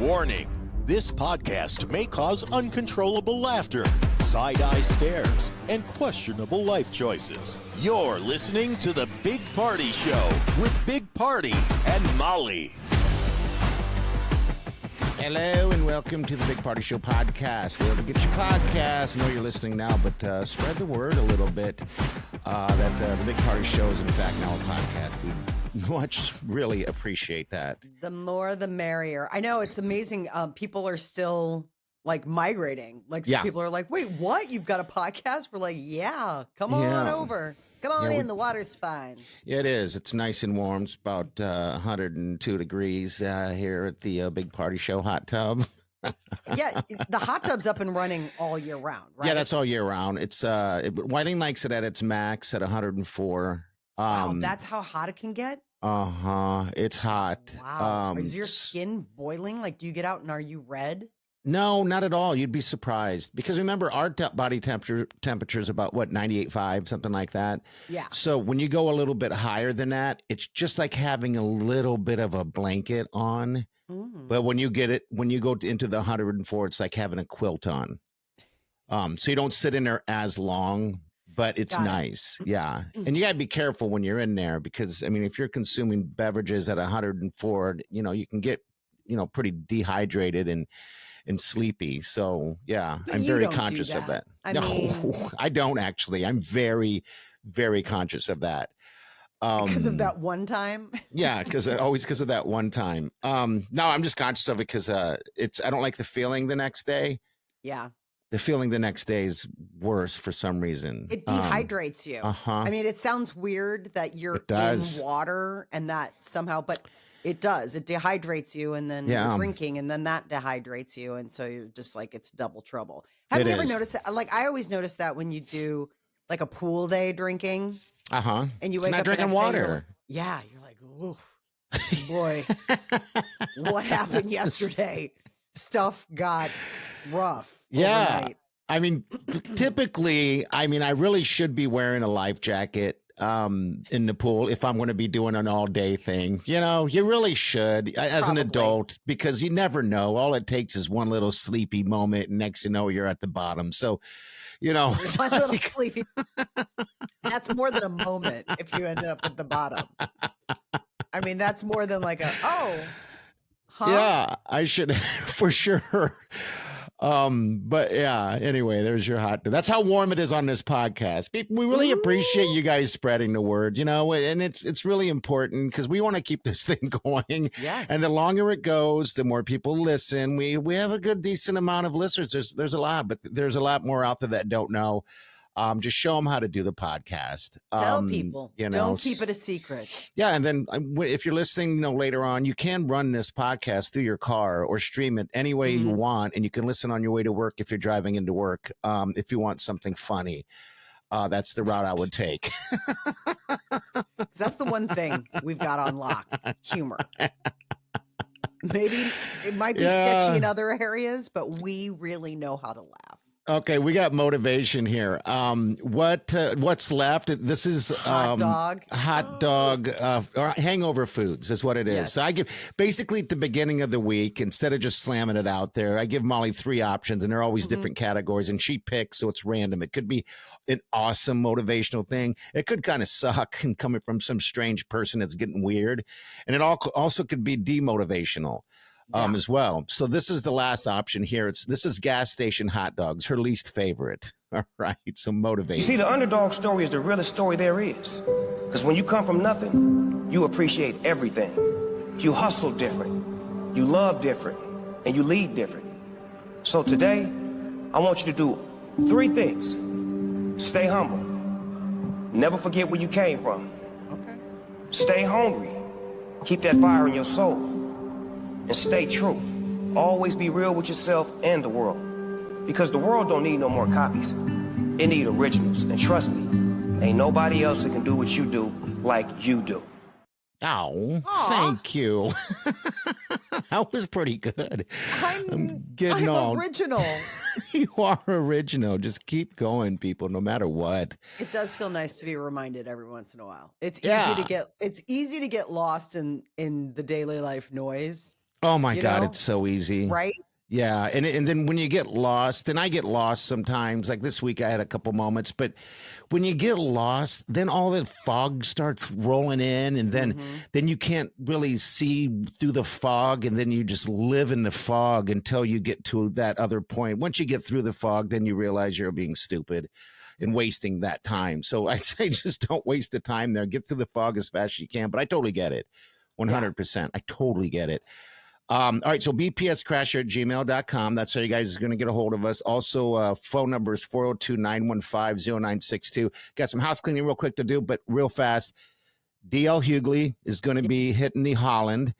Warning, this podcast may cause uncontrollable laughter, side-eye stares, and questionable life choices. You're listening to The Big Party Show with Big Party and Molly. Hello and welcome to the Big Party Show podcast. Wherever you get your podcast, I know you're listening now, but spread the word a little bit that the Big Party Show is in fact now a podcast. We much really appreciate that. The more the merrier. I know, it's amazing. People are still like migrating. Like some people are like, wait, what? You've got a podcast? We're like, yeah, come on over. Come on in. The water's fine. Yeah, it is. It's nice and warm. It's about 102 degrees here at the Big Party Show hot tub. Yeah, the hot tub's up and running all year round, right? Yeah, that's all year round. It's Whiting likes it at its max at 104. Wow, that's how hot it can get? It's hot. Wow. Is your skin boiling? Like, do you get out and are you red? No, not at all. You'd be surprised because remember our body temperature is about 98.5, something like that. Yeah. So when you go a little bit higher than that, it's just like having a little bit of a blanket on. But when you go into the 104, it's like having a quilt on. So you don't sit in there as long, but it's nice. Yeah. And you got to be careful when you're in there because, I mean, if you're consuming beverages at 104, you can get, pretty dehydrated and sleepy. So, yeah, I'm very conscious of that. I don't actually. I'm very, very conscious of that. Because of that one time? Yeah, because of that one time. No, I'm just conscious of it because I don't like the feeling the next day. Yeah. The feeling the next day is worse for some reason. It dehydrates you. I mean, it sounds weird that you're in water and that somehow, but it does. It dehydrates you and then you're drinking and then that dehydrates you. And so you're just like, it's double trouble. Have you ever noticed that? Like, I always notice that when you do like a pool day drinking. And you wake up drinking water. You're like, oh boy, what happened yesterday? Stuff got rough. Overnight. I mean, typically, I really should be wearing a life jacket in the pool if I'm going to be doing an all day thing. You really should as an adult because you never know. All it takes is one little sleepy moment and next you know you're at the bottom. So, one little sleepy. That's more than a moment if you ended up at the bottom. I mean, that's more than like Yeah, I should for sure. But yeah, anyway, there's your hot. That's how warm it is on this podcast. We really appreciate you guys spreading the word, and it's really important because we want to keep this thing going. Yes. And the longer it goes, the more people listen. We have a good, decent amount of listeners. There's a lot, but there's a lot more out there that don't know. Just show them how to do the podcast. Tell people. Don't keep it a secret. Yeah, and then if you're listening, later on, you can run this podcast through your car or stream it any way you want, and you can listen on your way to work if you're driving into work. If you want something funny, that's the route I would take. That's the one thing we've got on lock: humor. Maybe it might be sketchy in other areas, but we really know how to laugh. Okay, we got motivation here. What's left? This is hot dog, or hangover foods is what it is. Yes. So I give basically at the beginning of the week, instead of just slamming it out there, I give Molly 3 options, and they're always different categories, and she picks, so it's random. It could be an awesome motivational thing. It could kind of suck and coming from some strange person that's getting weird, and it also could be demotivational. As well. So this is the last option here. This is gas station hot dogs, her least favorite. All right. So motivate. You see, the underdog story is the realest story there is. Because when you come from nothing, you appreciate everything. You hustle different. You love different. And you lead different. So today, I want you to do 3 things. Stay humble. Never forget where you came from. Okay. Stay hungry. Keep that fire in your soul. And stay true. Always be real with yourself and the world. Because the world don't need no more copies. It need originals. And trust me, ain't nobody else that can do what you do like you do. Oh, thank you. That was pretty good. I'm all original. You are original. Just keep going, people, no matter what. It does feel nice to be reminded every once in a while. It's easy to get lost in the daily life noise. Oh my God, it's so easy. Right? Yeah, and then when you get lost, and I get lost sometimes, like this week I had a couple moments, but when you get lost, then all the fog starts rolling in, and then you can't really see through the fog, and then you just live in the fog until you get to that other point. Once you get through the fog, then you realize you're being stupid and wasting that time. So I'd say just don't waste the time there. Get through the fog as fast as you can, but I totally get it. 100%. I totally get it. All right, so bpscrasher@gmail.com. That's how you guys are going to get a hold of us. Also, phone number is 402-915-0962. Got some house cleaning real quick to do, but real fast. DL Hughley is going to be hitting the Holland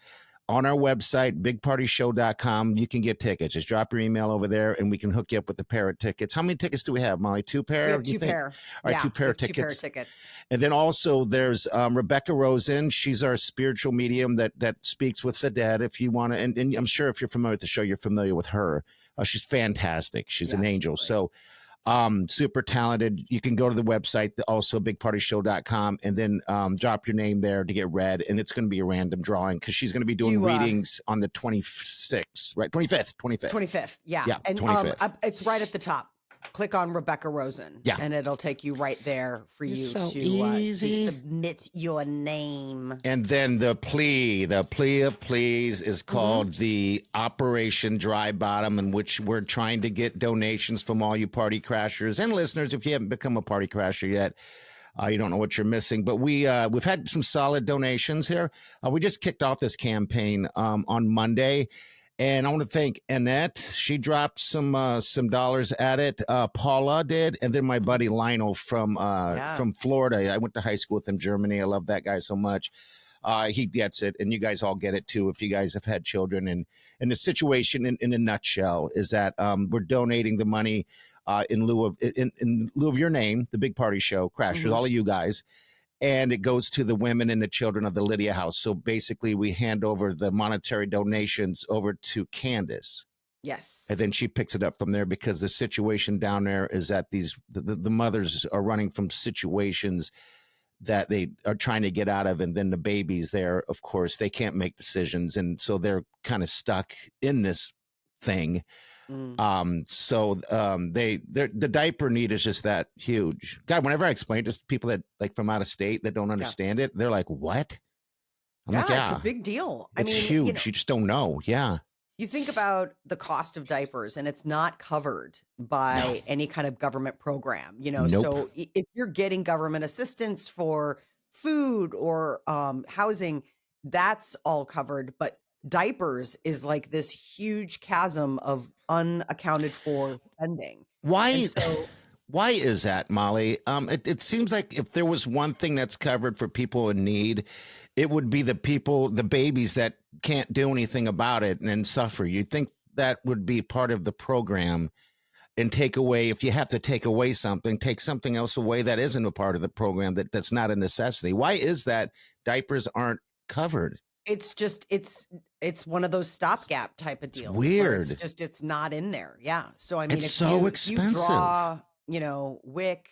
on our website, bigpartyshow.com. You can get tickets. Just drop your email over there, and we can hook you up with a pair of tickets. How many tickets do we have, Molly? 2 pair? We have 2 pair. All right, 2 pair of tickets. 2 pair of tickets. And then also there's Rebecca Rosen. She's our spiritual medium that speaks with the dead. If you want to, and I'm sure if you're familiar with the show, you're familiar with her. She's fantastic. She's an angel. So super talented. You can go to the website, also bigpartyshow.com, and then drop your name there to get read. And it's going to be a random drawing because she's going to be doing readings on the 26th, right? 25th. Yeah. And 25th. It's right at the top. Click on Rebecca Rosen, and it'll take you right there for you to submit your name. And then the plea of pleas is called the Operation Dry Bottom, in which we're trying to get donations from all you party crashers and listeners. If you haven't become a party crasher yet, you don't know what you're missing. But we've had some solid donations here. We just kicked off this campaign on Monday. And I want to thank Annette. She dropped some dollars at it. Paula did, and then my buddy Lionel from Florida. I went to high school with him, Germany. I love that guy so much. He gets it, and you guys all get it too if you guys have had children. And the situation in a nutshell is that we're donating the money in lieu of your name, the Big Party Show, Crashers, all of you guys. And it goes to the women and the children of the Lydia House. So basically, we hand over the monetary donations over to Candace. Yes. And then she picks it up from there because the situation down there is that the mothers are running from situations that they are trying to get out of. And then the babies there, of course, they can't make decisions. And so they're kind of stuck in this thing. The diaper need is just that huge. God, whenever I explain it to people that like from out of state that don't understand it, they're like, what? I'm like, it's a big deal. It's huge. You just don't know. Yeah. You think about the cost of diapers and it's not covered by any kind of government program, so if you're getting government assistance for food or housing, that's all covered. But diapers is like this huge chasm of unaccounted for spending. Why is that, Molly? It seems like if there was one thing that's covered for people in need, it would be the babies that can't do anything about it and suffer. You'd think that would be part of the program, and take away, if you have to take away something, take something else away that isn't a part of the program, that's not a necessity. Why is that diapers aren't covered? It's just it's one of those stopgap type of deals. Weird. It's not in there. Yeah. So I mean, it's so expensive. You draw, WIC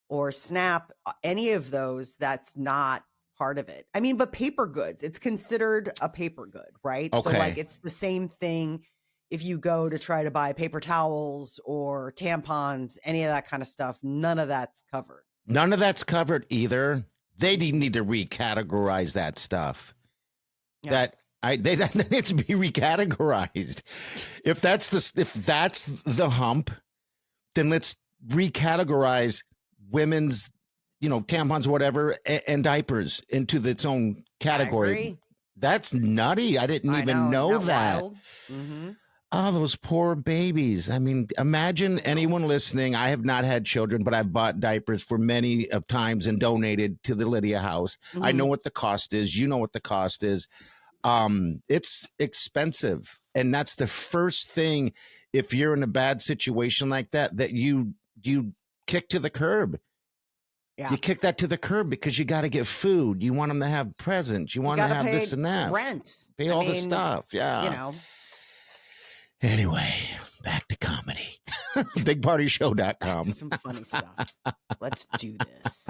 or SNAP, any of those, that's not part of it. I mean, but paper goods, it's considered a paper good, right? Okay. So like it's the same thing if you go to try to buy paper towels or tampons, any of that kind of stuff. None of that's covered. None of that's covered either. They need to recategorize that stuff. Yeah. They need to be recategorized. If that's the hump, then let's recategorize women's, tampons, whatever, and diapers into its own category. I agree. That's nutty. I didn't even know that. Mm-hmm. Oh, those poor babies. I mean, imagine anyone listening. I have not had children, but I've bought diapers for many of times and donated to the Lydia House. Mm-hmm. I know what the cost is. You know what the cost is. It's expensive. And that's the first thing, if you're in a bad situation like that you kick to the curb. Yeah. You kick that to the curb because you got to get food. You want them to have presents. You want to have this and that. Rent. Pay all the stuff. Yeah. Anyway, back to comedy. BigPartyShow.com. Some funny stuff. Let's do this.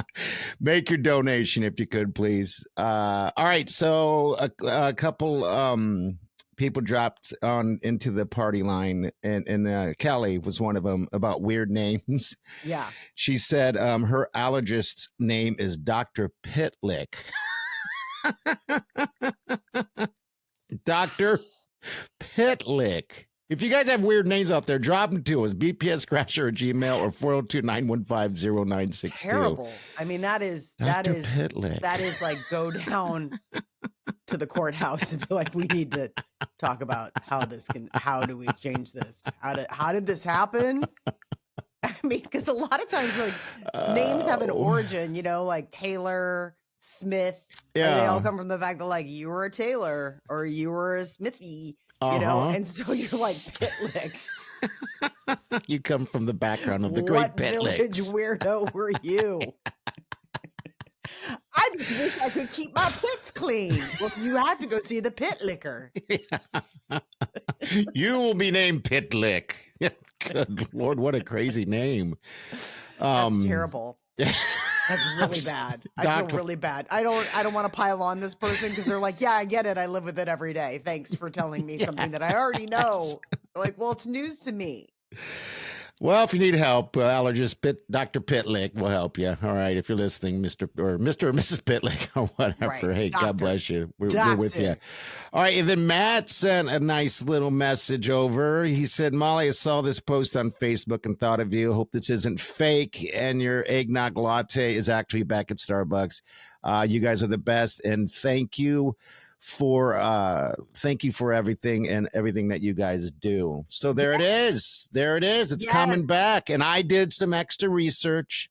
Make your donation if you could, please. All right. So a couple people dropped on into the party line, and Kelly was one of them about weird names. Yeah. She said her allergist's name is Dr. Pitlick. Dr. Pitlick. If you guys have weird names out there, drop them to us. BPScratcher at Gmail or 402-915-0962. Terrible. I mean, that is Pitlick. that is like go down to the courthouse and be like, we need to talk about how do we change this? How did this happen? I mean, because a lot of times like names have an origin, like Taylor, Smith. Yeah. And they all come from the fact that like you were a Taylor or you were a Smithy, and so you're like Pitlick. You come from the background of the great Pitlicks. What village weirdo were you? I just wish I could keep my pits clean. Well, you have to go see the pit licker. You will be named Pitlick. Good Lord, what a crazy name. That's terrible. That's really bad. I feel really bad. I don't want to pile on this person because they're like, yeah, I get it. I live with it every day. Thanks for telling me something that I already know. Like, well, it's news to me. Well, if you need help, allergist Dr. Pitlick will help you. All right, if you're listening, Mr. or Mrs. Pitlick or whatever. Right. Hey, Doctor. God bless you. We're with you. All right, and then Matt sent a nice little message over. He said, Molly, I saw this post on Facebook and thought of you. Hope this isn't fake and your eggnog latte is actually back at Starbucks. You guys are the best, and thank you for everything and everything that you guys do. So there it is. It's coming back. And I did some extra research.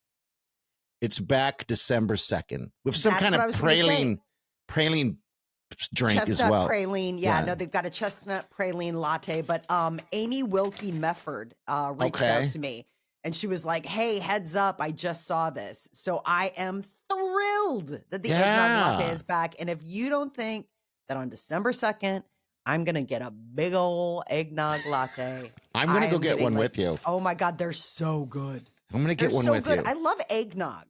It's back December 2nd with some kind of praline drink chestnut as well. Praline. Yeah, no, they've got a chestnut praline latte, but Amy Wilkie Mefford reached out to me and she was like, hey, heads up, I just saw this. So I am thrilled that the eggnog latte is back. And if you don't think that on December 2nd, I'm going to get a big old eggnog latte. I'm going to go get one with you. Oh my God, they're so good. I'm going to get one with you. I love eggnog.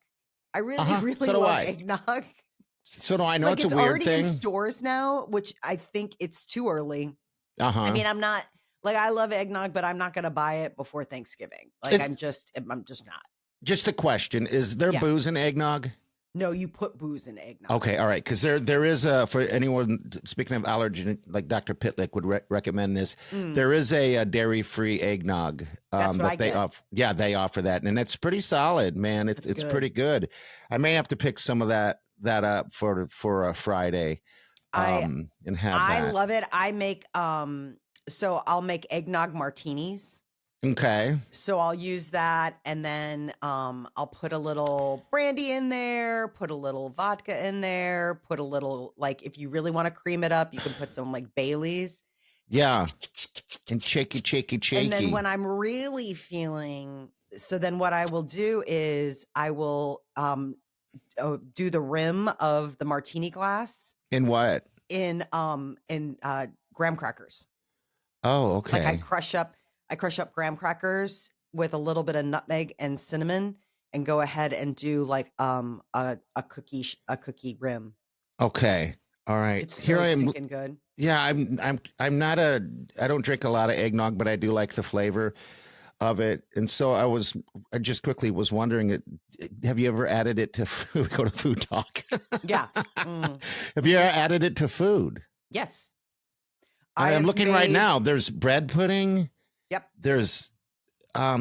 I really love eggnog. So do I. Know like it's a weird thing. It's already in stores now, which I think it's too early. I mean, I'm not like, I love eggnog, but I'm not going to buy it before Thanksgiving. Like I'm just not. Just a question. Is there booze in eggnog? No, you put booze in eggnog. Okay, all right. Because there is for anyone, speaking of allergen, like Dr. Pitlick would recommend this. There is a dairy-free eggnog that they offer. Yeah, they offer that, and it's pretty solid, man. It's pretty good. I may have to pick some of that up for a Friday, and have that. I love it. I make so I'll make eggnog martinis. Okay. So I'll use that, and then I'll put a little brandy in there, put a little vodka in there, put a little, like, if you really want to cream it up, you can put some like Baileys. Yeah. And shaky. And then when I'm really feeling, so then what I will do is I will do the rim of the martini glass. In what? In graham crackers. Oh, okay. Like I crush up graham crackers with a little bit of nutmeg and cinnamon, and go ahead and do like a cookie rim. Okay. All right. It's so stinking good. Yeah, I'm not I don't drink a lot of eggnog, but I do like the flavor of it. And so I just quickly was wondering, have you ever added it to food? Go to food talk. Yeah. Have you ever added it to food? Yes. I'm looking right now. There's bread pudding. Yep. There's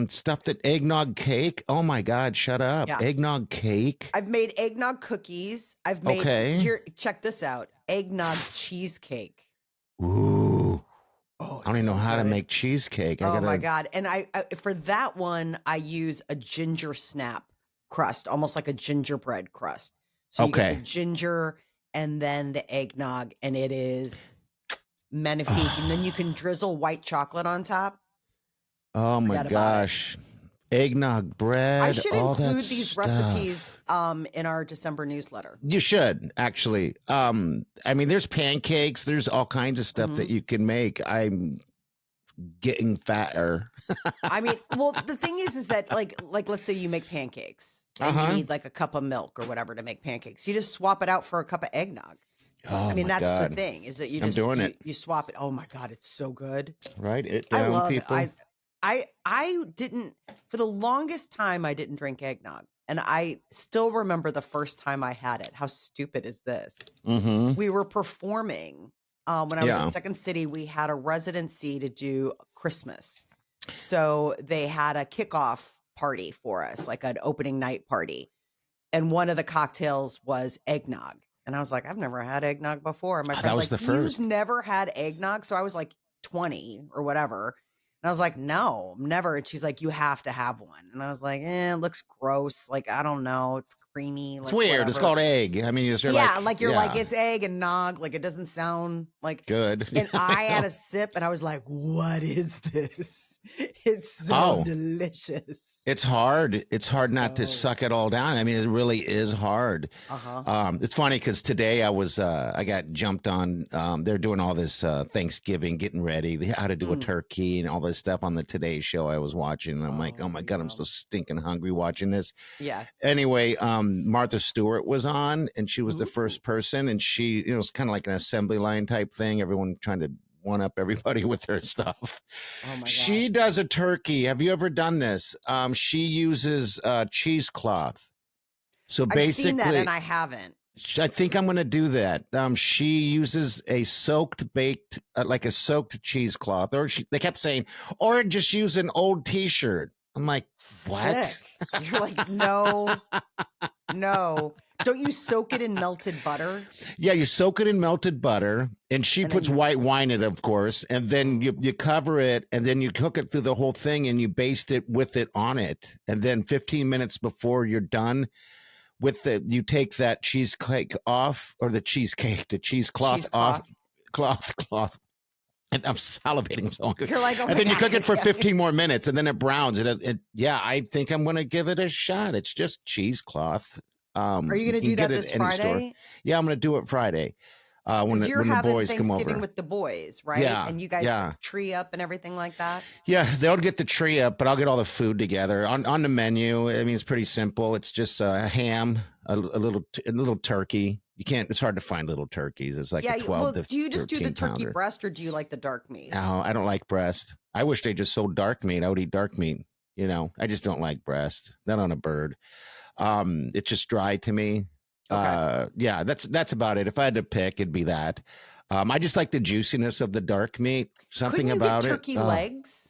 stuff that eggnog cake. Oh my God, shut up. Yeah. Eggnog cake. I've made eggnog cookies. I've made here, check this out. Eggnog cheesecake. Ooh. Oh, I don't even know how to make cheesecake. My God. And I for that one, I use a ginger snap crust, almost like a gingerbread crust. So you get the ginger and then the eggnog, and it is magnifique. And then you can drizzle white chocolate on top. Oh my gosh. Eggnog bread. I should all include that these stuff. recipes in our December newsletter. You should, actually. I mean, there's pancakes, there's all kinds of stuff that you can make. I'm getting fatter. I mean, well, the thing is that like let's say you make pancakes and you need like a cup of milk or whatever to make pancakes. You just swap it out for a cup of eggnog. Oh, I mean, my that's God. the thing is that I'm doing it. you swap it. Oh my God, it's so good. Write it I down, love people. it. I didn't for the longest time I didn't drink eggnog. And I still remember the first time I had it. How stupid is this? Mm-hmm. We were performing when I was at Second City. We had a residency to do Christmas. So they had a kickoff party for us, like an opening night party. And one of the cocktails was eggnog. And I was like, I've never had eggnog before. And my friend's like, you've never had eggnog? So I was like 20 or whatever. And I was like, no, never. And she's like, you have to have one. And I was like, it looks gross. Like, I don't know. It's creamy. It's like, weird. whatever. It's called egg. I mean, you're like it's egg and nog. Like, it doesn't sound like good. And I had a sip and I was like, what is this? It's so delicious. It's hard. It's hard not to suck it all down. I mean, it really is hard. It's funny because today I got jumped on. They're doing all this Thanksgiving, getting ready, how to do a turkey and all this stuff on the Today Show I was watching. And I'm like, oh my God, I'm so stinking hungry watching this. Yeah. Anyway, Martha Stewart was on and she was the first person. And she, it was kind of like an assembly line type thing. Everyone trying to one up everybody with her stuff. Oh my gosh. She does a turkey. Have you ever done this? She uses cheesecloth. So basically, I've seen that and I haven't. I think I'm going to do that. She uses a baked cheesecloth, or they kept saying, or just use an old T-shirt. I'm like, what? Sick. You're like, no. Don't you soak it in melted butter? Yeah, you soak it in melted butter, and she puts white wine in it, of course, and then you cover it, and then you cook it through the whole thing, and you baste it with it on it, and then 15 minutes before you're done with you take that cheesecake off, or the cheesecloth off, cloth. And I'm salivating. So you're like, oh, and then you cook it for 15 more minutes, and then it browns. And I think I'm going to give it a shot. It's just cheesecloth. Are you going to do that this Friday? Store. Yeah, I'm going to do it Friday. When the boys come over. Thanksgiving with the boys, right? Yeah, and you guys put the tree up and everything like that? Yeah, they'll get the tree up, but I'll get all the food together. On the menu, I mean, it's pretty simple. It's just a ham, a little turkey. You can't, it's hard to find little turkeys. It's like a 12 to do you just do the turkey pounder. breast or do you like the dark meat? No, I don't like breast. I wish they just sold dark meat. I would eat dark meat. You know, I just don't like breast. Not on a bird. It's just dry to me. Okay. Yeah, that's about it. If I had to pick, it'd be that. I just like the juiciness of the dark meat. Something Couldn't you about get turkey legs?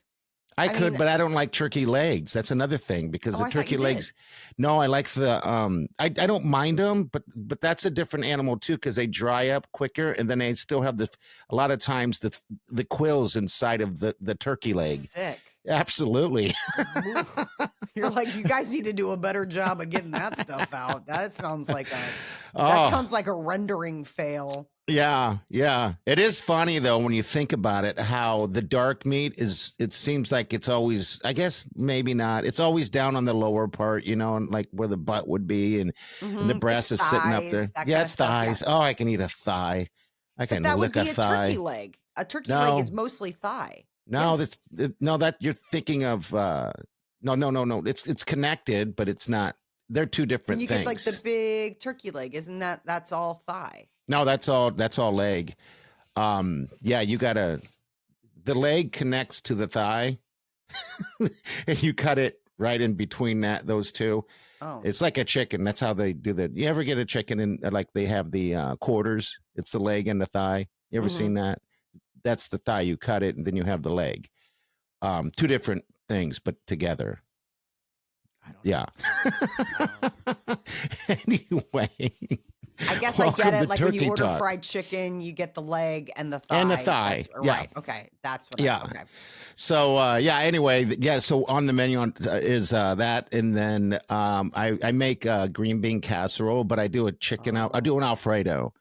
I could, but I don't like turkey legs. That's another thing because the turkey legs. No, I like the. I don't mind them, but that's a different animal too because they dry up quicker and then they still have a lot of times the quills inside of the turkey leg. Sick. Absolutely. You're like, you guys need to do a better job of getting that stuff out. That sounds like a rendering fail. Yeah. It is funny though when you think about it, how the dark meat is. It seems like it's always, I guess maybe not. It's always down on the lower part, you know, and like where the butt would be, and the breast is sitting up there. Yeah, it's thighs. Yeah. Oh, I can eat a thigh. I can lick a thigh. A turkey leg. A turkey leg is mostly thigh. No, yes. That you're thinking of. No. It's connected, but it's not. They're two different things. You get like the big turkey leg, isn't that's all thigh? No, that's all leg. Yeah, you gotta. The leg connects to the thigh, and you cut it right in between those two. Oh, it's like a chicken. That's how they do that. You ever get a chicken and like they have the quarters? It's the leg and the thigh. You ever seen that? That's the thigh. You cut it, and then you have the leg. Two different things, but together. Yeah. Anyway. I guess I get it. Like when you order fried chicken, you get the leg and the thigh. And the thigh. Right. Okay. That's what okay. So, anyway, so on the menu is that. And then I make green bean casserole, but I do a I do an Alfredo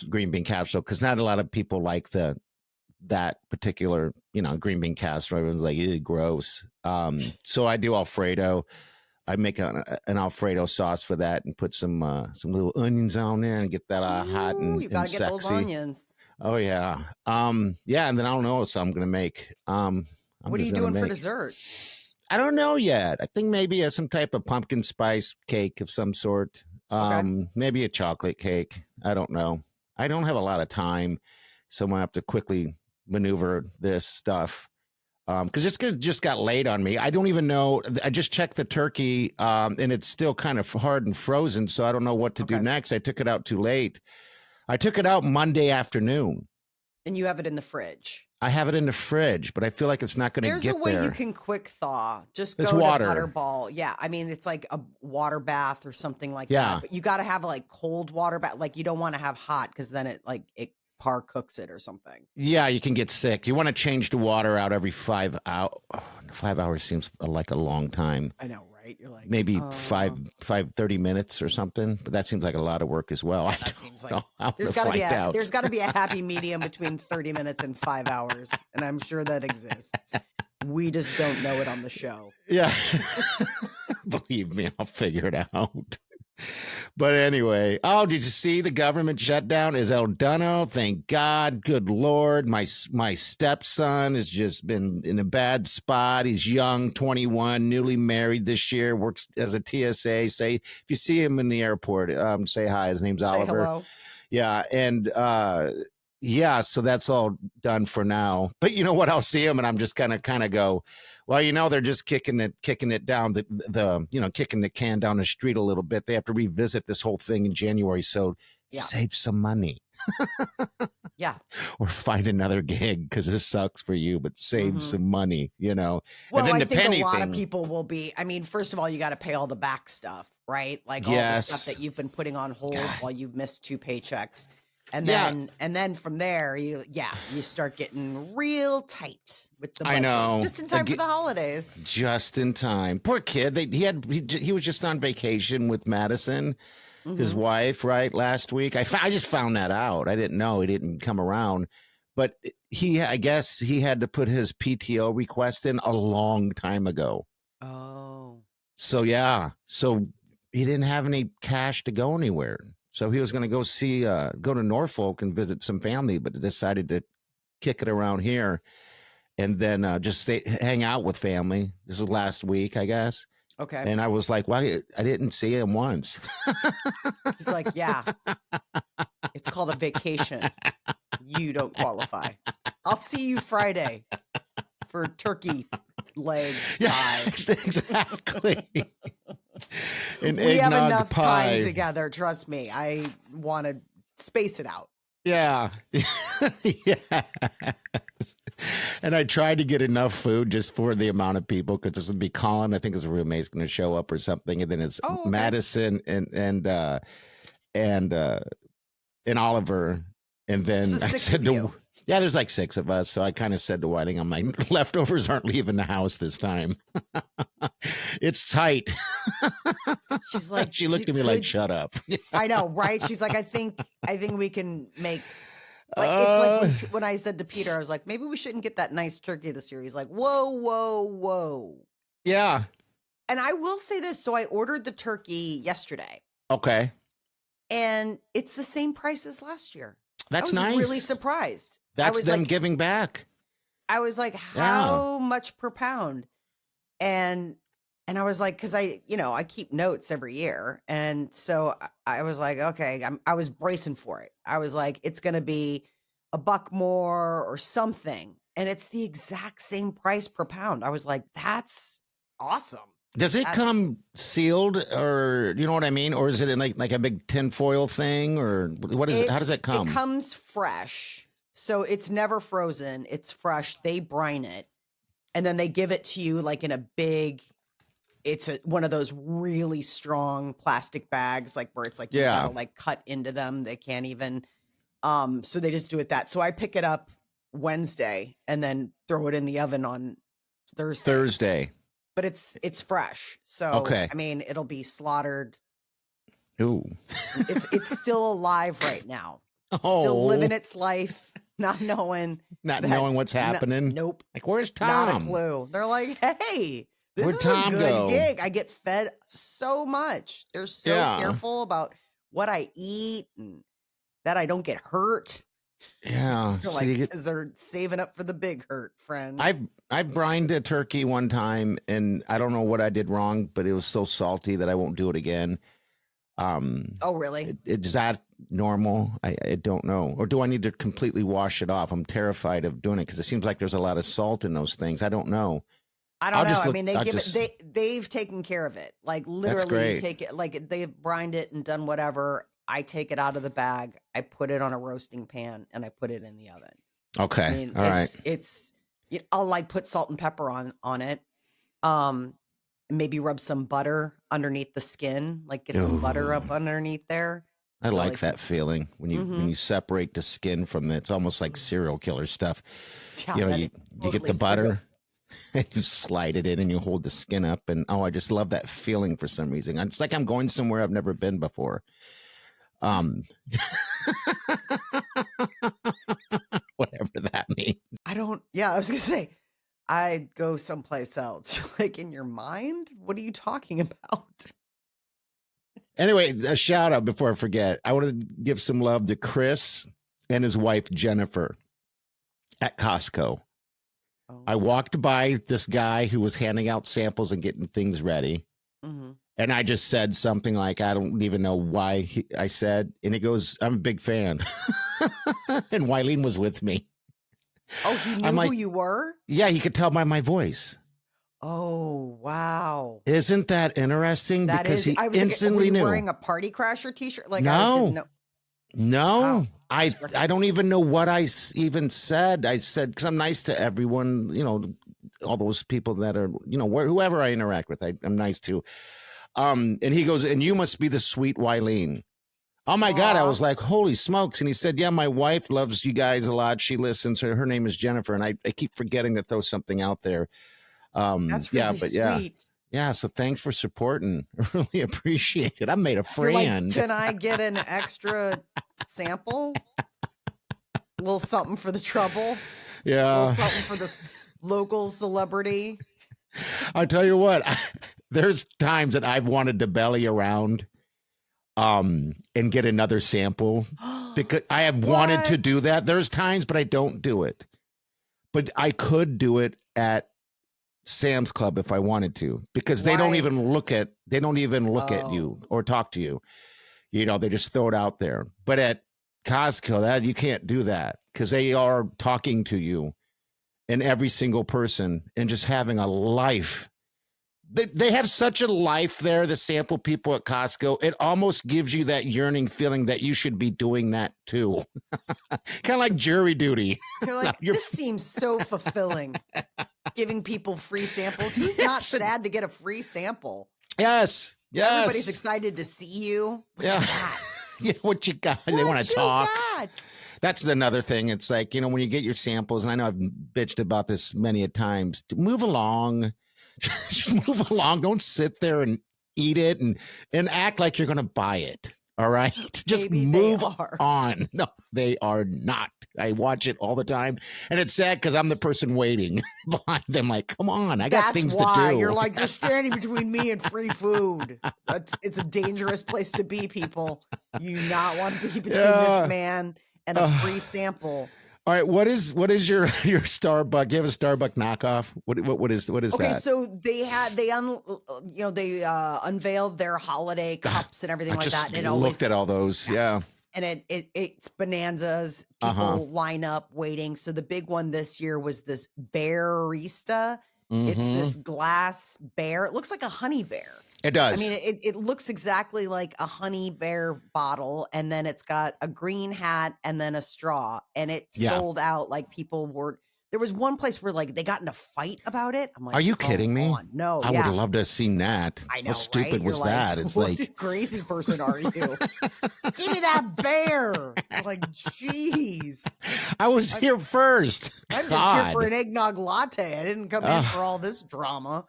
green bean casserole because not a lot of people like that particular, green bean casserole. Everyone's like, ew, gross. So I do Alfredo. I make an Alfredo sauce for that and put some little onions on there and get that hot and you gotta sexy. Get those onions. Oh yeah. And then I don't know what I'm gonna make. What are you doing for dessert? I don't know yet. I think maybe some type of pumpkin spice cake of some sort. Maybe a chocolate cake. I don't know. I don't have a lot of time, so I'm gonna have to quickly maneuver this stuff. Because it's just got late on me. I don't even know. I just checked the turkey, and it's still kind of hard and frozen, so I don't know what to do next. I took it out too late. I took it out Monday afternoon. And you have it in the fridge. I have it in the fridge, but I feel like it's not going to get there. There's a way you can quick thaw. Just go it's to water. Butterball. Yeah, I mean, it's like a water bath or something like that. But you got to have like cold water bath. Like you don't want to have hot because then it par cooks it or something. Yeah, you can get sick. You want to change the water out every 5 hours. 5 hours seems like a long time. I know, right? You're like maybe 30 minutes or something, but that seems like a lot of work as well. Yeah, that seems like there's got to be a happy medium between 30 minutes and 5 hours, and I'm sure that exists. We just don't know it on the show. Yeah, believe me, I'll figure it out. But anyway, did you see the government shutdown is El Duno? Thank God. Good Lord. My stepson has just been in a bad spot. He's young, 21, newly married this year, works as a TSA. If you see him in the airport, say hi. His name's Oliver. Hello. Yeah. And, so that's all done for now. But you know what? I'll see him and I'm just gonna kind of go, well, they're just kicking it down kicking the can down the street a little bit. They have to revisit this whole thing in January. So save some money. Yeah. Or find another gig because this sucks for you, but save some money, Well, and then I think a lot of people will be, I mean, first of all, you got to pay all the back stuff, right? Like all the stuff that you've been putting on hold while you've missed 2 paychecks. And then from there, you start getting real tight with the budget. I know. Just in time for the holidays. Just in time. Poor kid. He was just on vacation with Madison, his wife, right, last week. I just found that out. I didn't know. He didn't come around. But I guess he had to put his PTO request in a long time ago. Oh. So, So he didn't have any cash to go anywhere. So he was going to go to Norfolk and visit some family, but decided to kick it around here and then just hang out with family. This is last week, I guess. Okay. And I was like, why? I didn't see him once. He's like, yeah, it's called a vacation. You don't qualify. I'll see you Friday for turkey leg pie. Yeah, exactly. We have enough time together. Trust me. I want to space it out. Yeah. Yeah. And I tried to get enough food just for the amount of people because this would be Colin. I think his roommate's going to show up or something. And then it's Madison and Oliver. And then so I said there's like 6 of us. So I kind of said to Whiting, I'm like, leftovers aren't leaving the house this time. It's tight. She's like, she looked at me like, shut up. I know, right? She's like, I think we can make, like, it's like when I said to Peter, I was like, maybe we shouldn't get that nice turkey this year. He's like, whoa. Yeah. And I will say this. So I ordered the turkey yesterday. Okay. And it's the same price as last year. That's nice. I was nice. really surprised. That's them giving back. I was like, how much per pound? And I was like, because I keep notes every year. And so I was like, okay, I was bracing for it. I was like, it's going to be $1 more or something. And it's the exact same price per pound. I was like, that's awesome. Does it come sealed, or you know what I mean? Or is it in like a big tinfoil thing, or what is it? How does it come? It comes fresh. So it's never frozen. It's fresh. They brine it. And then they give it to you like in a big, one of those really strong plastic bags, like where it's like, you gotta like cut into them. They can't even, so they just do it that. So I pick it up Wednesday and then throw it in the oven on Thursday. But it's fresh. So, I mean, it'll be slaughtered. Ooh. It's still alive right now. Still living its life. Not knowing what's happening. Nope. Like, where's Tom? Not a clue. They're like, hey, Where'd Tom a good go? gig. I get fed so much. They're so careful about what I eat and that I don't get hurt. Yeah. Because they're saving up for the big hurt, friend. I've brined a turkey one time, and I don't know what I did wrong, but it was so salty that I won't do it again. Oh, really? Is that normal? I don't know. Or do I need to completely wash it off? I'm terrified of doing it because it seems like there's a lot of salt in those things. I don't know. I don't know. I mean, they've taken care of it. Like literally you take it, like they've brined it and done whatever. I take it out of the bag. I put it on a roasting pan and I put it in the oven. Okay. I mean, all right. I'll like put salt and pepper on it. Maybe rub some butter underneath the skin, like get some butter up underneath there. I like that feeling when you separate the skin from it. It's almost like serial killer stuff. Yeah, you get the butter and you slide it in and you hold the skin up. And I just love that feeling for some reason. It's like I'm going somewhere I've never been before. Whatever that means. I was gonna say, I'd go someplace else. Like in your mind? What are you talking about? Anyway, a shout out before I forget. I want to give some love to Chris and his wife, Jennifer, at Costco. Oh. I walked by this guy who was handing out samples and getting things ready. Mm-hmm. And I just said something like, I don't even know why I said. And he goes, I'm a big fan. And Wileen was with me. Oh, he knew who you were? Yeah, he could tell by my voice. Oh, wow. Isn't that interesting? Because he instantly knew. Were you wearing a Party Crasher t-shirt? Like, no. Wow. I don't even know what I even said. I said, because I'm nice to everyone, all those people that are, whoever I interact with, I'm nice to. And he goes, and you must be the sweet Wileen. Oh my God. I was like, holy smokes. And he said, yeah, my wife loves you guys a lot. She listens. Her name is Jennifer. And I keep forgetting to throw something out there. That's really sweet. Yeah. So thanks for supporting. I really appreciate it. I made a friend. Can I get an extra sample? A little something for the trouble. Yeah. A little something for the local celebrity. I'll tell you what, there's times that I've wanted to belly around and get another sample because I have wanted to do that. There's times, but I don't do it. But I could do it at Sam's Club if I wanted to, because they don't even look at you or talk to you. They just throw it out there. But at Costco, you can't do that because they are talking to you and every single person and just having a life. They have such a life there, the sample people at Costco. It almost gives you that yearning feeling that you should be doing that too. Kind of like jury duty. You're like, this seems so fulfilling. Giving people free samples. Who's not sad to get a free sample? Yes. Everybody's excited to see you. What you got? Yeah, what you got? They want to talk. That's another thing. It's like, when you get your samples, and I know I've bitched about this many a times, move along. Just move along. Don't sit there and eat it and act like you're going to buy it. All right. Just move on. No, they are not. I watch it all the time. And it's sad because I'm the person waiting behind them. Like, come on. I got things to do. You're like, you're standing between me and free food. It's a dangerous place to be, people. You do not want to be between this man and a free sample. All right, what is your Starbucks? Do you have a Starbucks knockoff? What is that? Okay, so they unveiled their holiday cups and everything like that. And looked at all those, yeah. And it's bonanzas. People line up waiting. So the big one this year was this bearista. Mm-hmm. It's this glass bear. It looks like a honey bear. It does. I mean, it looks exactly like a honey bear bottle, and then it's got a green hat and then a straw, and it sold out. Like people were. There was one place where like they got in a fight about it. I'm like, are you kidding me? No, I would have loved to have seen that. I know. How stupid was that? It's what like, crazy person are you? Give me that bear. I'm like, jeez. I was here first. I'm just here for an eggnog latte. I didn't come in for all this drama.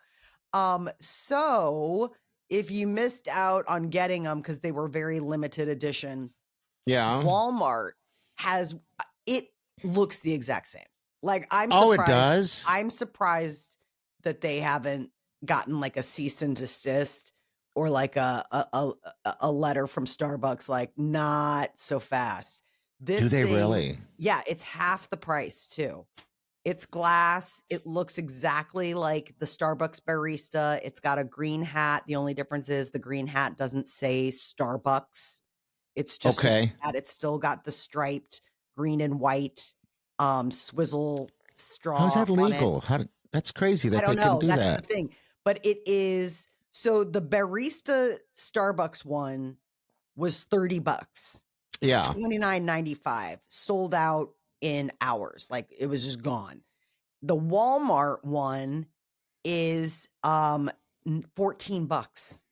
So if you missed out on getting them because they were very limited edition, Walmart has it. Looks the exact same. Like I'm surprised. It does. I'm surprised that they haven't gotten like a cease and desist or like a letter from Starbucks. Like not so fast. Do they really? Yeah, it's half the price too. It's glass. It looks exactly like the Starbucks barista. It's got a green hat. The only difference is the green hat doesn't say Starbucks. It's just that it's still got the striped green and white swizzle straw. How's that legal? On it. That's crazy that I don't they can know. do That's that. the thing. But it is, so the barista Starbucks one was $30. It's $29.95, sold out in hours. Like it was just gone. The Walmart one is $14.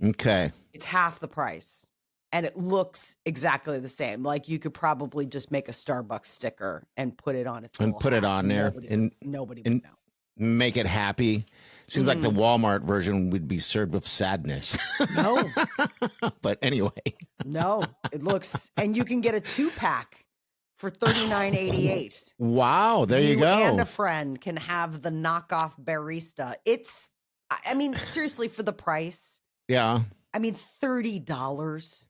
Okay. It's half the price. And it looks exactly the same. Like you could probably just make a Starbucks sticker and put it on its and put it on there. Nobody would know. Make it happy. Seems like the Walmart version would be served with sadness. No. But anyway. No, it looks, and you can get a 2-pack for $39.88. Wow, there you go. And a friend can have the knockoff barista. It's, I mean, seriously, for the price. Yeah. I mean, $30.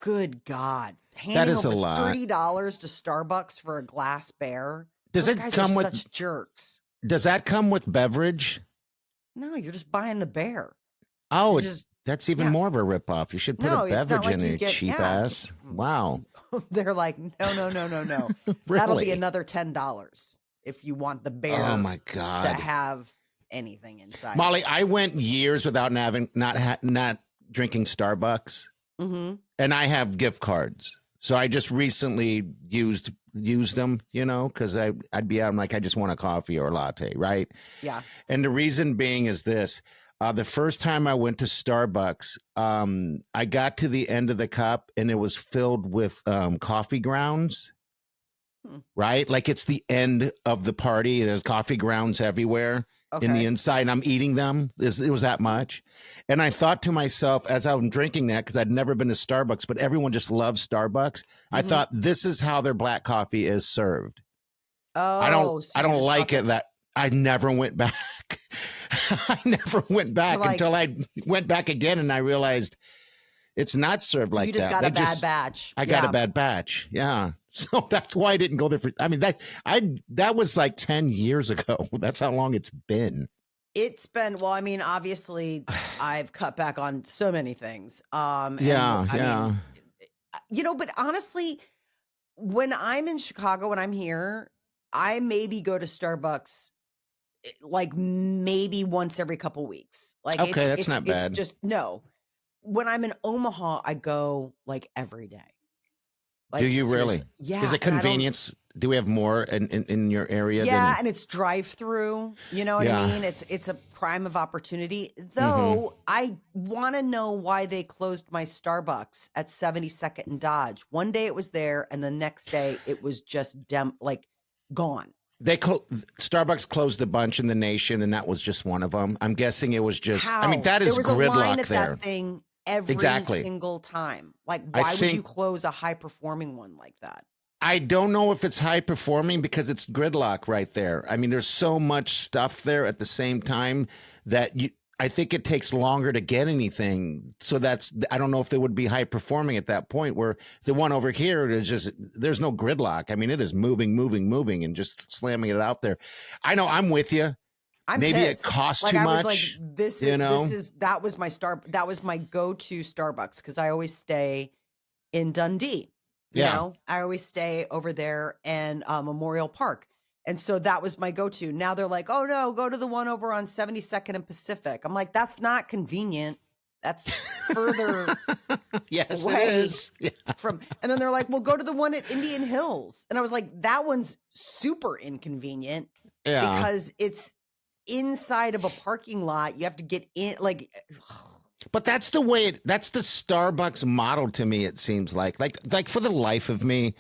Good God. That is a lot. $30 to Starbucks for a glass bear. Does it come with such jerks? Does that come with beverage? No, you're just buying the bear. Oh, that's even more of a ripoff. You should put a beverage in there, cheap ass. Wow. They're like, no. Really? That'll be another $10 if you want the bear. Oh my God. To have anything inside. Molly, I went years without not drinking Starbucks, and I have gift cards. So I just recently used them, because I'd be out. I'm like, I just want a coffee or a latte, right? Yeah. And the reason being is this: the first time I went to Starbucks, I got to the end of the cup and it was filled with coffee grounds. Right, like it's the end of the party. There's coffee grounds everywhere. In the inside, and I'm eating them. It was that much. And I thought to myself, as I'm drinking that, because I'd never been to Starbucks, but everyone just loves Starbucks. I thought, this is how their black coffee is served. Oh, I don't like it that I never went back. I never went back until I went back again, and I realized it's not served like that. You just got a bad batch. I got a bad batch. Yeah. So that's why I didn't go there that was like 10 years ago. That's how long it's been. It's been, well, I mean, obviously I've cut back on so many things. But honestly, when I'm in Chicago, when I'm here, I maybe go to Starbucks like maybe once every couple weeks. Like, okay, that's not bad. It's just, no. When I'm in Omaha, I go like every day. Like, do you really? Yeah. Is it convenience? Do we have more in your area? Yeah, and it's drive-through. You know what I mean? It's a prime of opportunity. Though I want to know why they closed my Starbucks at 72nd and Dodge. One day it was there, and the next day it was just gone. Starbucks closed a bunch in the nation, and that was just one of them. I'm guessing it was just. How? I mean, that is there was gridlock a line at there. That thing every single time. Like, why would you close a high-performing one like that? I don't know if it's high performing because it's gridlock right there. I mean, there's so much stuff there at the same time that I think it takes longer to get anything. So I don't know if they would be high performing at that point, where the one over here is just, there's no gridlock. I mean, it is moving and just slamming it out there. I know, I'm with you. Maybe pissed. It costs like, too I much. Was like, that was my go-to Starbucks, because I always stay in Dundee. You know, I always stay over there in Memorial Park. And so that was my go-to. Now they're like, oh no, go to the one over on 72nd and Pacific. I'm like, that's not convenient. That's further yes, away it is. Yeah. And then they're like, well, go to the one at Indian Hills. And I was like, that one's super inconvenient because it's inside of a parking lot. You have to get in, like. But that's the way that's the Starbucks model to me, it seems like for the life of me,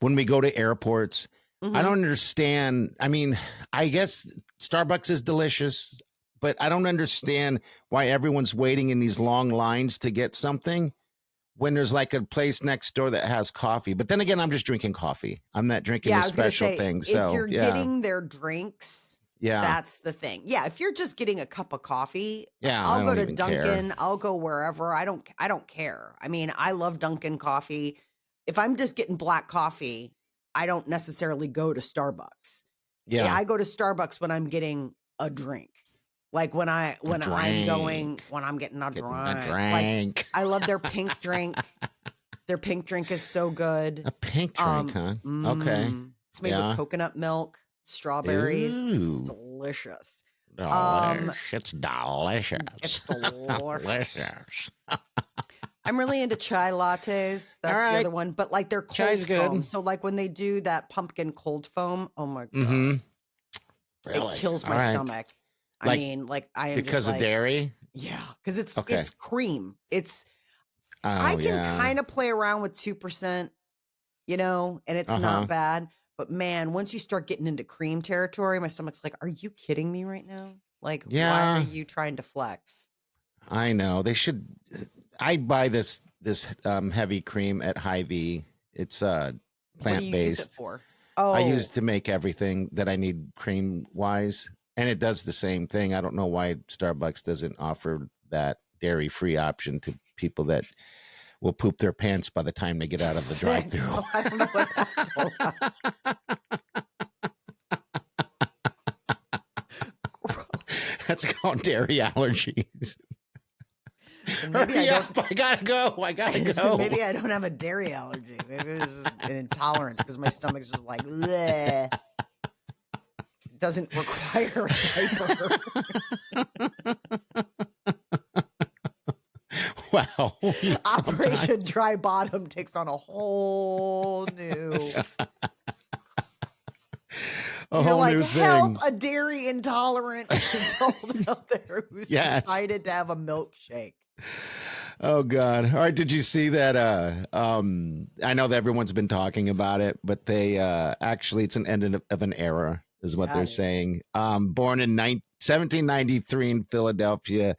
when we go to airports, I don't understand. I mean, I guess Starbucks is delicious, but I don't understand why everyone's waiting in these long lines to get something when there's like a place next door that has coffee. But then again, I'm just drinking coffee. I'm not drinking the special thing. So if you're getting their drinks, yeah, that's the thing. Yeah, if you're just getting a cup of coffee, yeah, I'll go to Dunkin', I'll go wherever. I don't care. I mean, I love Dunkin' coffee. If I'm just getting black coffee, I don't necessarily go to Starbucks. Yeah. I go to Starbucks when I'm getting a drink. Like when I'm getting a drink. Like, I love their pink drink. Their pink drink is so good. A pink drink, huh? Okay. It's made with coconut milk, strawberries. Ooh. It's delicious. It's delicious. It's delicious. I'm really into chai lattes. That's the other one. But like they're cold Chai's foam. good. So like when they do that pumpkin cold foam, oh my God. Really? It kills my stomach. I mean, like I am because just of dairy? Yeah, because it's cream. It's Oh, I can kind of play around with 2%, and it's not bad. But man, once you start getting into cream territory, my stomach's like, are you kidding me right now? Like, why are you trying to flex? I know. They should. I buy this heavy cream at Hy-Vee. It's plant-based. What do you use it for? Oh, I use it to make everything that I need cream-wise, and it does the same thing. I don't know why Starbucks doesn't offer that dairy-free option to people that will poop their pants by the time they get out of the drive-thru. I don't know what that's all about. That's called dairy allergies. Maybe I gotta go. Maybe I don't have a dairy allergy. Maybe it's just an intolerance because my stomach's just like, bleh. It doesn't require a diaper. Wow. Operation Dry Bottom takes on a whole new. You're like, help a dairy intolerant adult out there who decided to have a milkshake. Oh God. All right. Did you see that? I know that everyone's been talking about it, but they actually, it's an end of an era is what they're saying. Born in 1793 in Philadelphia,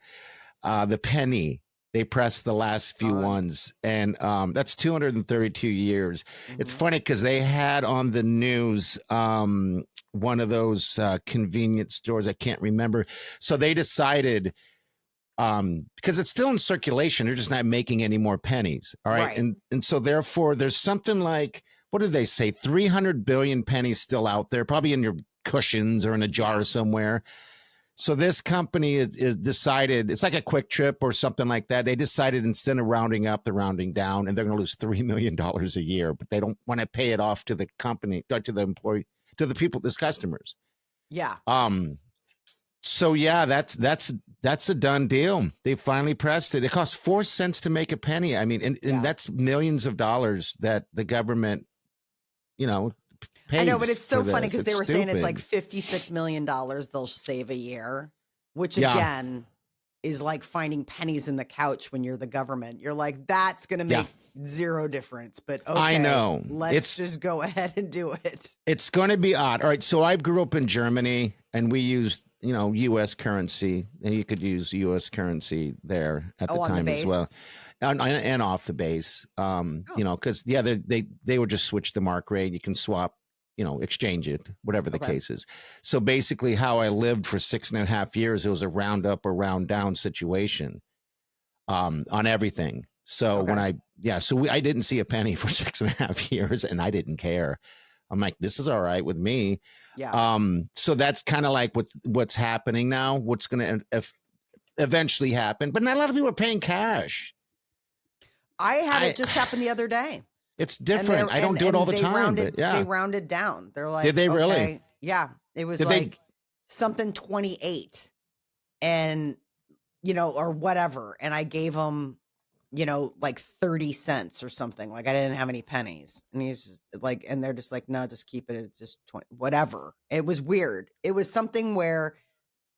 the penny. They pressed the last few ones, and that's 232 years. Mm-hmm. It's funny because they had on the news one of those convenience stores. I can't remember. So they decided, because it's still in circulation, they're just not making any more pennies. All right. And so therefore, there's something like, what did they say? 300 billion pennies still out there, probably in your cushions or in a jar somewhere. So this company is decided, it's like a Quick Trip or something like that. They decided instead of rounding up, they're rounding down, and they're going to lose $3 million a year, but they don't want to pay it off to the company, to the employee, to the people, this customers. Yeah. So yeah, that's a done deal. They finally pressed it. It costs 4 cents to make a penny. I mean, and that's millions of dollars that the government, pays. I know, but it's so funny because they were saying it's like $56 million they'll save a year, which again is like finding pennies in the couch when you're the government. You're like, that's going to make zero difference. But okay, I know. Let's just go ahead and do it. It's going to be odd. All right. So I grew up in Germany and we used, U.S. currency, and you could use U.S. currency there at the time as well. And off the base, because they would just switch the mark rate. You can swap, exchange it, whatever the case is. So basically how I lived for 6.5 years, it was a round up or round down situation on everything. So when I didn't see a penny for 6.5 years and I didn't care. I'm like, this is all right with me. Yeah. So that's kind of like what's happening now, what's going to eventually happen, but not a lot of people are paying cash. I had it just happen the other day. It's different. I don't do it all the time. They rounded down. They're like, did they really? Yeah. It was something 28 and, or whatever. And I gave them, like 30 cents or something. Like I didn't have any pennies. And he's just like, and they're just like, no, just keep it. It's just 20, whatever. It was weird. It was something where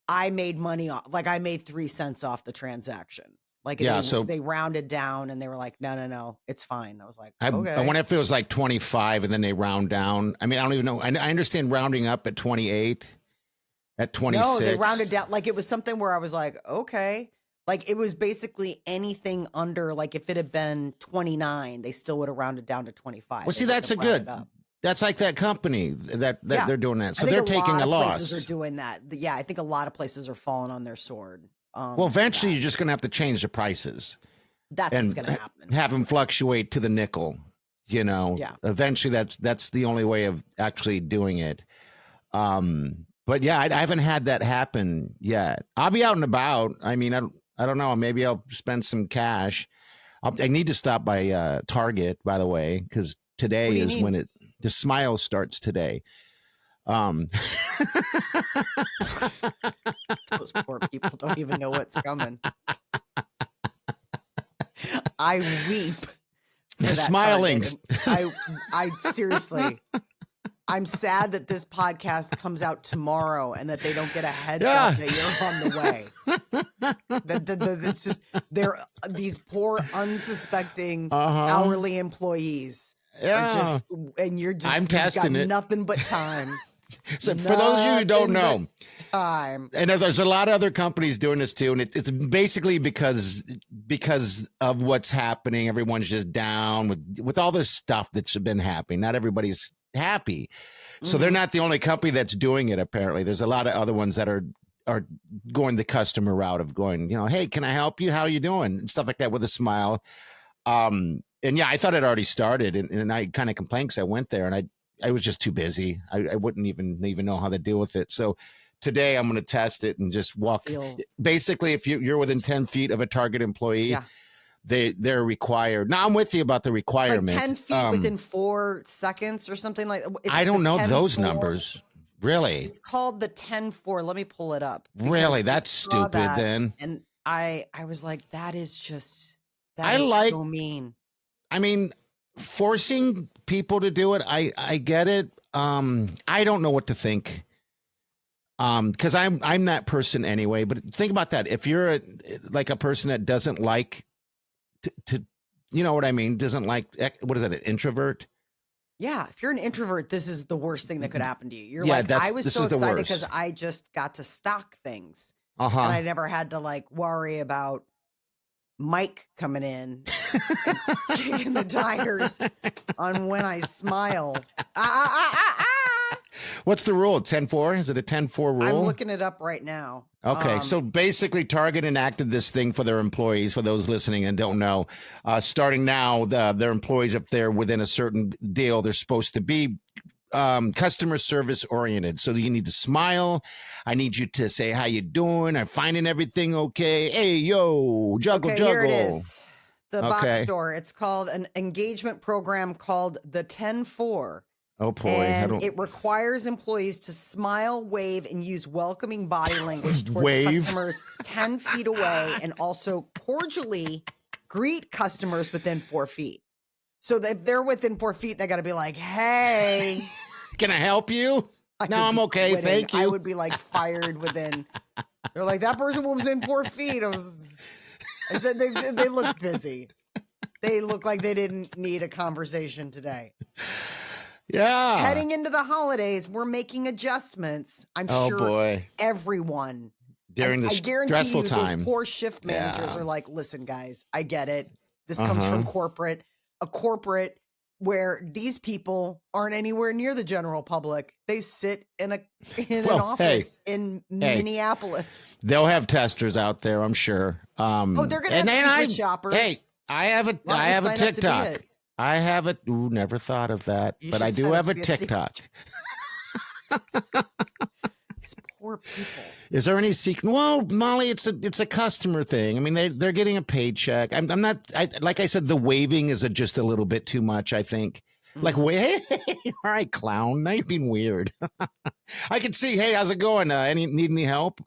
I made money off, like I made 3 cents off the transaction. Like, so they rounded down and they were like, no, it's fine. I was like, okay. I wonder if it was like 25 and then they round down. I mean, I don't even know. I understand rounding up at 28, at 26. No, they rounded down. Like it was something where I was like, okay. Like it was basically anything under, like if it had been 29, they still would have rounded down to 25. Well, see, that's that's like that company that they're doing that. So they're taking a loss. Places are doing that. Yeah. I think a lot of places are falling on their sword. Well, eventually you're just going to have to change the prices. That's what's going to happen. Have them fluctuate to the nickel, Yeah. Eventually that's the only way of actually doing it. But yeah, I haven't had that happen yet. I'll be out and about. I mean, I don't know. Maybe I'll spend some cash. I need to stop by Target, by the way, because today is when the smile starts today. Those poor people don't even know what's coming. I weep. The smilings. I seriously, I'm sad that this podcast comes out tomorrow and that they don't get a heads up that you're on the way. It's just these poor unsuspecting hourly employees. Yeah, and you're just I'm testing it. Nothing but time. So for those of you who don't know, time. And there's a lot of other companies doing this too, and it's basically because of what's happening. Everyone's just down with all this stuff that's been happening. Not everybody's happy, so they're not the only company that's doing it. Apparently, there's a lot of other ones that are going the customer route of going, hey, can I help you? How are you doing? And stuff like that with a smile. And yeah, I thought it already started, and I kind of complained because I went there and I was just too busy. I wouldn't even know how to deal with it. So today I'm going to test it and just walk. Basically, if you're within 10 feet of a Target employee, they're required. Now I'm with you about the requirement. Like 10 feet within 4 seconds or something like. I don't know those numbers. Really? It's called the 10-4. Let me pull it up. Really? That's stupid then. And I was like, that is so mean. I mean, forcing people to do it, I get it. I don't know what to think. Because I'm that person anyway. But think about that. If you're a person that doesn't like to you know what I mean? Doesn't like, what is that? An introvert? Yeah. If you're an introvert, this is the worst thing that could happen to you. You're like, I was so excited because I just got to stock things. And I never had to worry about Mike coming in and kicking the tires on when I smile. What's the rule? 10-4? Is it a 10-4 rule? I'm looking it up right now. Okay, so basically Target enacted this thing for their employees, for those listening and don't know. Starting now, their employees up there within a certain deal, they're supposed to be customer service oriented. So you need to smile. I need you to say, how you doing? I'm finding everything okay. Hey, yo, juggle. Here it is. The box store. It's called an engagement program called the 10-4. Oh boy. And it requires employees to smile, wave, and use welcoming body language towards customers 10 feet away, and also cordially greet customers within 4 feet. So if they're within 4 feet, they got to be like, hey. Can I help you? No, I'm okay. Thank you. I would be fired within. They're like, that person was in 4 feet. I said, they look busy. They look like they didn't need a conversation today. Yeah. Heading into the holidays, we're making adjustments. I'm sure everyone. During this stressful time. Those poor shift managers are like, listen, guys, I get it. This comes from corporate. A corporate where these people aren't anywhere near the general public. They sit in an office in Minneapolis. They'll have testers out there, I'm sure. They're going to have secret shoppers. Hey, I have a TikTok. I have it. Ooh, never thought of that. But I do have a TikTok. These poor people. Is there any secret? Well, Molly, it's a customer thing. I mean, they're getting a paycheck. I'm not. Like I said, the waving is just a little bit too much, I think. Like, hey, all right, clown. Now you're being weird. I could see. Hey, how's it going? Need any help?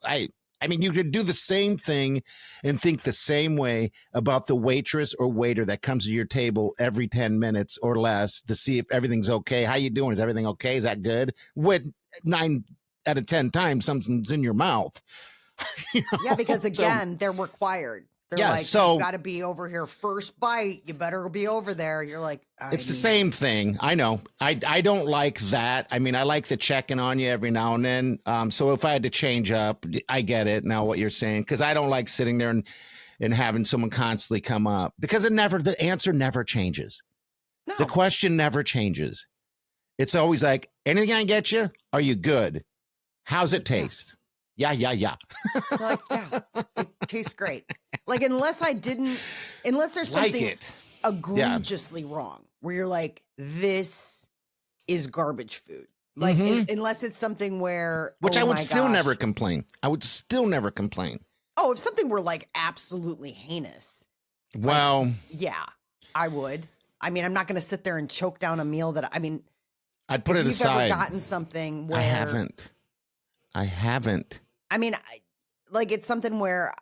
I mean, you could do the same thing and think the same way about the waitress or waiter that comes to your table every 10 minutes or less to see if everything's okay. How you doing? Is everything okay? Is that good? With 9 out of 10 times, something's in your mouth. Yeah, because again, they're required. They're like, you got to be over here first bite. You better be over there. You're like, it's the same thing. I know. I don't like that. I mean, I like the checking on you every now and then. So if I had to change up, I get it now what you're saying, because I don't like sitting there and having someone constantly come up, because the answer never changes. No. The question never changes. It's always like, anything I get you? Are you good? How's it taste? Yeah. Like, yeah, it tastes great. Like, unless there's something egregiously wrong, where you're like, this is garbage food. Like, unless it's something where, which I would still never complain. I would still never complain. Oh, if something were like absolutely heinous. Well, like, yeah, I would. I mean, I'm not going to sit there and choke down a meal that, I mean, I'd put it aside. You've ever gotten something where. I haven't. I mean, like it's something where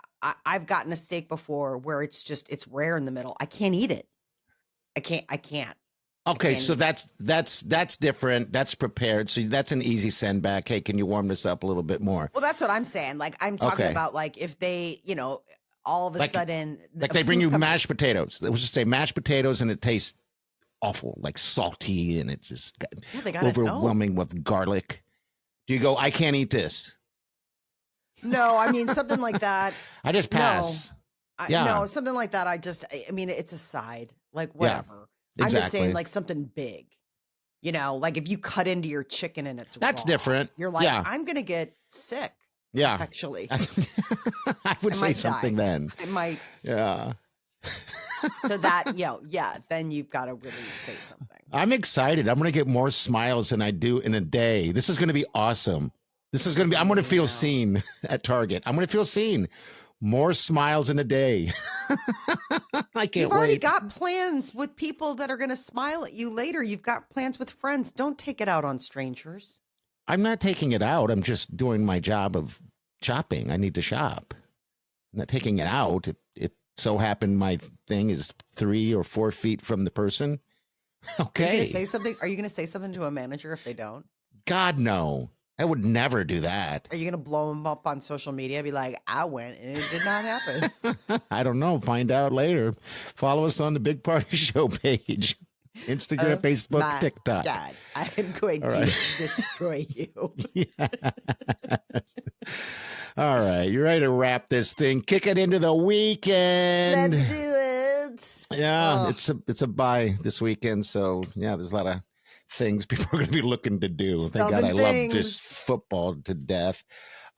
I've gotten a steak before where it's rare in the middle. I can't eat it. I can't. Okay, so that's different. That's prepared. So that's an easy send back. Hey, can you warm this up a little bit more? Well, that's what I'm saying. Like I'm talking about like if they, all of a sudden like they bring you mashed potatoes. Let's just say mashed potatoes and it tastes awful, like salty and it just got overwhelming with garlic. Do you go, I can't eat this? No, I mean something like that. I just pass. No, something like that. I mean, it's a side, like whatever. Yeah, exactly. I'm just saying like something big, like if you cut into your chicken and it's that's raw, different. You're like, I'm going to get sick. Yeah. Actually. I would say something then. I might. Yeah. So that, then you've got to really say something. I'm excited. I'm going to get more smiles than I do in a day. This is going to be awesome. I'm going to feel seen at Target. I'm going to feel seen. More smiles in a day. I can't wait. You've already got plans with people that are going to smile at you later. You've got plans with friends. Don't take it out on strangers. I'm not taking it out. I'm just doing my job of shopping. I need to shop. I'm not taking it out. It so happened my thing is 3 or 4 feet from the person. Okay. Are you going to say something to a manager if they don't? God, no. I would never do that. Are you going to blow them up on social media? Be like, I went and it did not happen. I don't know. Find out later. Follow us on the Big Party Show page. Instagram, Facebook, TikTok. God, I am going to destroy you. All right. You ready to wrap this thing? Kick it into the weekend. Let's do it. Yeah, it's a bye this weekend. So, yeah, there's a lot of things people are going to be looking to do. Thank God I love this football to death.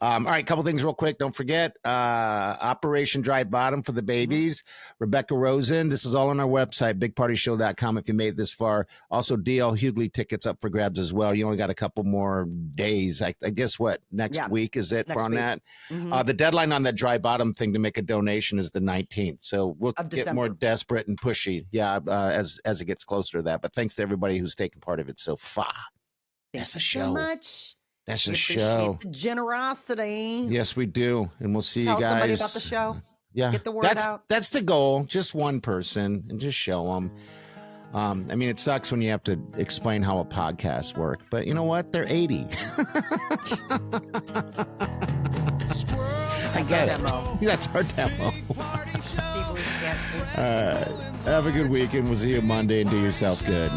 All right, couple things real quick. Don't forget, Operation Dry Bottom for the babies. Rebecca Rosen. This is all on our website, bigpartyshow.com if you made it this far. Also, DL Hughley tickets up for grabs as well. You only got a couple more days. I guess what? Next week is it on that? Mm-hmm. The deadline on that Dry Bottom thing to make a donation is the 19th. So we'll get more desperate and pushy, as it gets closer to that. But thanks to everybody who's taken part of it so far. That's a show. So much. That's a show. The generosity. Yes, we do. And we'll see Tell you guys. Tell somebody about the show. Yeah. Get the word out. That's the goal. Just one person and just show them. I mean, it sucks when you have to explain how a podcast works, but you know what? They're 80. I get it. Demo. That's our demo. All right. Have a good weekend. We'll see you Monday and do yourself good.